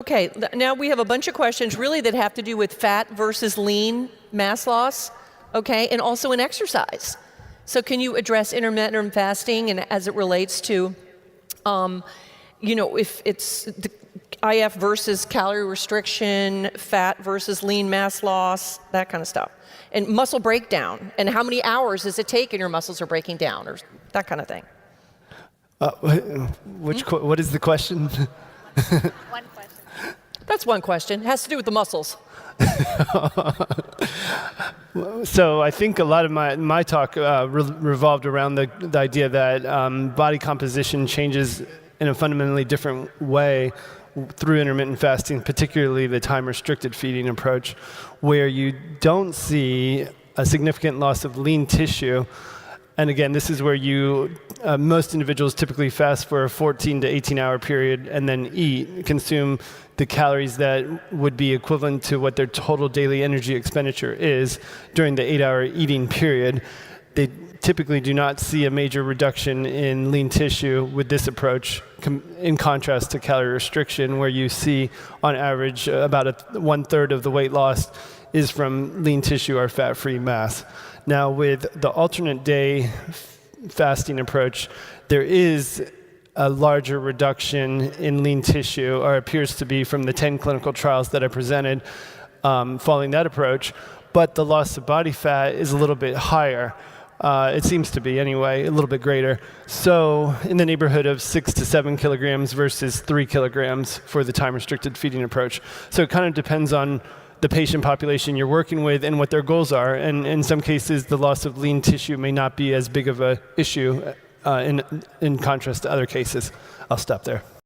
Okay, now we have a bunch of questions really that have to do with fat versus lean mass loss, okay, and also in exercise. So can you address intermittent fasting and as it relates to, if it's the IF versus calorie restriction, fat versus lean mass loss, that kind of stuff. And muscle breakdown, and how many hours does it take and your muscles are breaking down, or that kind of thing. What is the question? One question. That's one question. It has to do with the muscles. So I think a lot of my talk revolved around the idea that body composition changes in a fundamentally different way through intermittent fasting, particularly the time-restricted feeding approach, where you don't see a significant loss of lean tissue. And again, this is where most individuals typically fast for a 14 to 18-hour period and then consume the calories that would be equivalent to what their total daily energy expenditure is during the 8-hour eating period. They typically do not see a major reduction in lean tissue with this approach, in contrast to calorie restriction, where you see, on average, about 1/3 of the weight loss is from lean tissue or fat-free mass. Now, with the alternate day fasting approach, there is a larger reduction in lean tissue, or appears to be from the 10 clinical trials that I presented following that approach, but the loss of body fat is a little bit higher. It seems to be, anyway, a little bit greater. So in the neighborhood of 6 to 7 kilograms versus 3 kilograms for the time-restricted feeding approach. So it kind of depends on the patient population you're working with and what their goals are. And in some cases, the loss of lean tissue may not be as big of an issue in contrast to other cases. I'll stop there.